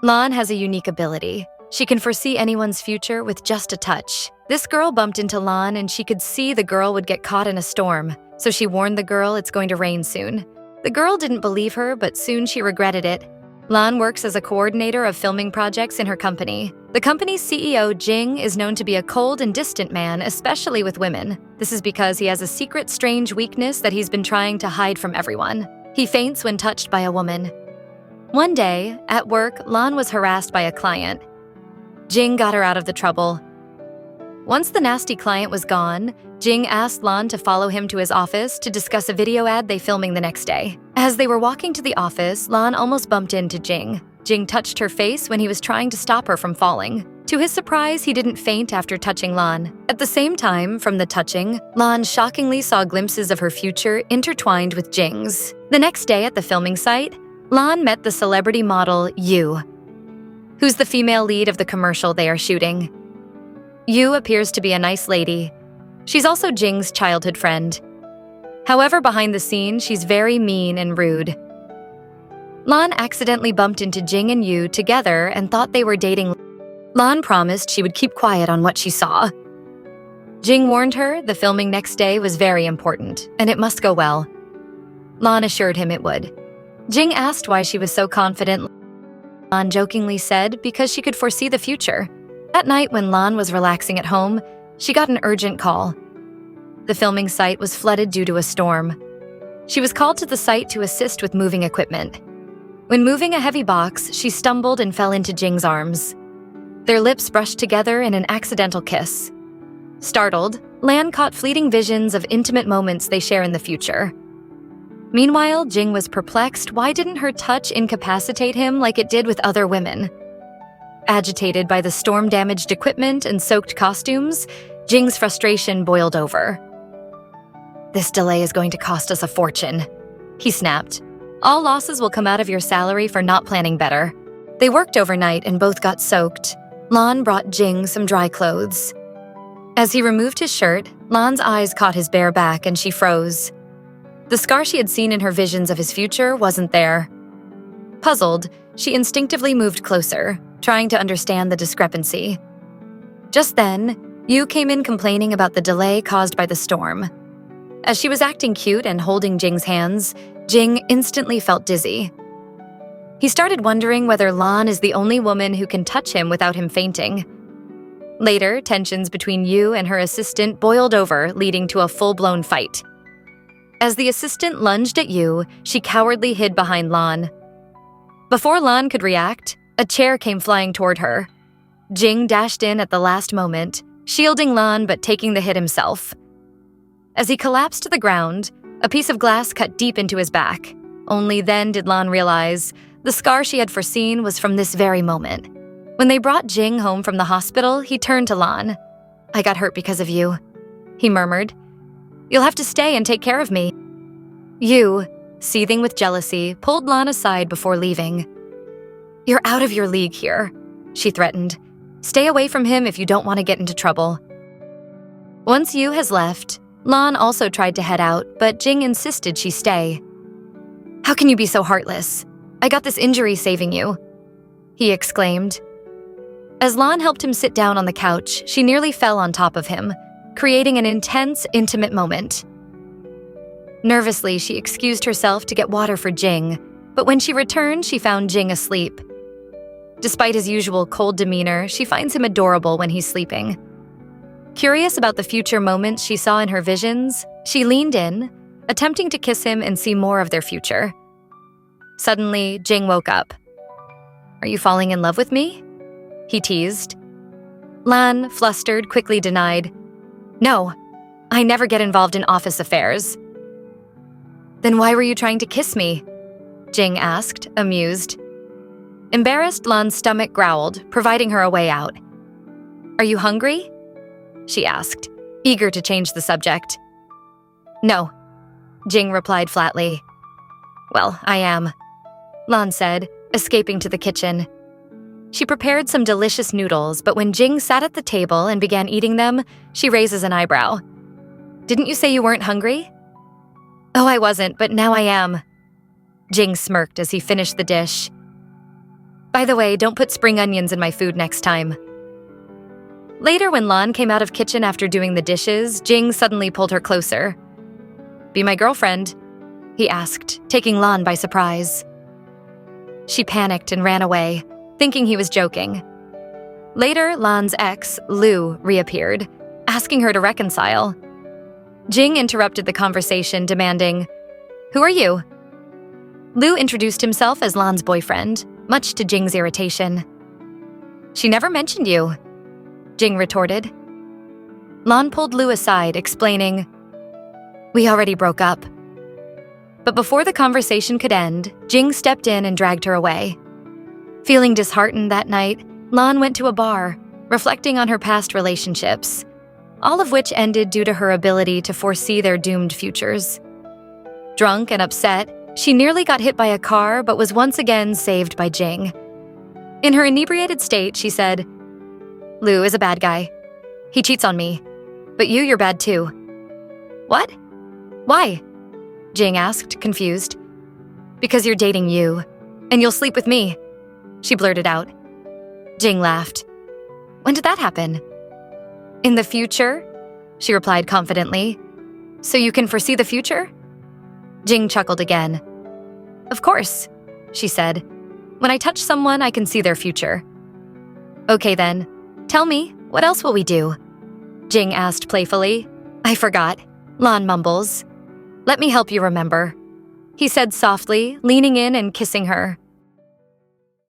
Lan has a unique ability. She can foresee anyone's future with just a touch. This girl bumped into Lan and she could see the girl would get caught in a storm, so she warned the girl it's going to rain soon. The girl didn't believe her, but soon she regretted it. Lan works as a coordinator of filming projects in her company. The company's CEO, Jing, is known to be a cold and distant man, especially with women. This is because he has a secret, strange weakness that he's been trying to hide from everyone. He faints when touched by a woman. One day, at work, Lan was harassed by a client. Jing got her out of the trouble. Once the nasty client was gone, Jing asked Lan to follow him to his office to discuss a video ad they filming the next day. As they were walking to the office, Lan almost bumped into Jing. Jing touched her face when he was trying to stop her from falling. To his surprise, he didn't faint after touching Lan. At the same time, from the touching, Lan shockingly saw glimpses of her future intertwined with Jing's. The next day at the filming site, Lan met the celebrity model Yu, who's the female lead of the commercial they are shooting. Yu appears to be a nice lady. She's also Jing's childhood friend. However, behind the scenes, she's very mean and rude. Lan accidentally bumped into Jing and Yu together and thought they were dating. Lan promised she would keep quiet on what she saw. Jing warned her the filming next day was very important, and it must go well. Lan assured him it would. Jing asked why she was so confident. Lan jokingly said because she could foresee the future. That night when Lan was relaxing at home, she got an urgent call. The filming site was flooded due to a storm. She was called to the site to assist with moving equipment. When moving a heavy box, she stumbled and fell into Jing's arms. Their lips brushed together in an accidental kiss. Startled, Lan caught fleeting visions of intimate moments they share in the future. Meanwhile, Jing was perplexed. Why didn't her touch incapacitate him like it did with other women? Agitated by the storm-damaged equipment and soaked costumes, Jing's frustration boiled over. "This delay is going to cost us a fortune," he snapped. "All losses will come out of your salary for not planning better." They worked overnight and both got soaked. Lan brought Jing some dry clothes. As he removed his shirt, Lan's eyes caught his bare back and she froze. The scar she had seen in her visions of his future wasn't there. Puzzled, she instinctively moved closer, trying to understand the discrepancy. Just then, Yu came in complaining about the delay caused by the storm. As she was acting cute and holding Jing's hands, Jing instantly felt dizzy. He started wondering whether Lan is the only woman who can touch him without him fainting. Later, tensions between Yu and her assistant boiled over, leading to a full-blown fight. As the assistant lunged at Yu, she cowardly hid behind Lan. Before Lan could react, a chair came flying toward her. Jing dashed in at the last moment, shielding Lan but taking the hit himself. As he collapsed to the ground, a piece of glass cut deep into his back. Only then did Lan realize the scar she had foreseen was from this very moment. When they brought Jing home from the hospital, he turned to Lan. "I got hurt because of you," he murmured. "You'll have to stay and take care of me." Yu, seething with jealousy, pulled Lan aside before leaving. "You're out of your league here," she threatened. "Stay away from him if you don't want to get into trouble." Once Yu has left, Lan also tried to head out, but Jing insisted she stay. "How can you be so heartless? I got this injury saving you," he exclaimed. As Lan helped him sit down on the couch, she nearly fell on top of him, creating an intense, intimate moment. Nervously, she excused herself to get water for Jing, but when she returned, she found Jing asleep. Despite his usual cold demeanor, she finds him adorable when he's sleeping. Curious about the future moments she saw in her visions, she leaned in, attempting to kiss him and see more of their future. Suddenly, Jing woke up. "Are you falling in love with me?" he teased. Lan, flustered, quickly denied. "No, I never get involved in office affairs." "Then why were you trying to kiss me?" Jing asked, amused. Embarrassed, Lan's stomach growled, providing her a way out. "Are you hungry?" she asked, eager to change the subject. "No," Jing replied flatly. "Well, I am," Lan said, escaping to the kitchen. She prepared some delicious noodles, but when Jing sat at the table and began eating them, she raises an eyebrow. "Didn't you say you weren't hungry?" "Oh, I wasn't, but now I am." Jing smirked as he finished the dish. By the way, don't put spring onions in my food next time. Later, when Lan came out of kitchen after doing the dishes, Jing suddenly pulled her closer. "Be my girlfriend?" he asked, taking Lan by surprise. She panicked and ran away, thinking he was joking. Later, Lan's ex, Lu, reappeared, asking her to reconcile. Jing interrupted the conversation, demanding, "Who are you?" Lu introduced himself as Lan's boyfriend, much to Jing's irritation. "She never mentioned you," Jing retorted. Lan pulled Lu aside, explaining, "We already broke up." But before the conversation could end, Jing stepped in and dragged her away. Feeling disheartened that night, Lan went to a bar, reflecting on her past relationships, all of which ended due to her ability to foresee their doomed futures. Drunk and upset, she nearly got hit by a car but was once again saved by Jing. In her inebriated state, she said, "Lu is a bad guy. He cheats on me. But you're bad too." "What? Why?" Jing asked, confused. "Because you're dating you, and you'll sleep with me," she blurted out. Jing laughed. "When did that happen?" "In the future," she replied confidently. "So you can foresee the future?" Jing chuckled again. "Of course," she said. "When I touch someone, I can see their future." "Okay then, tell me, what else will we do?" Jing asked playfully. "I forgot," Lan mumbles. "Let me help you remember," he said softly, leaning in and kissing her.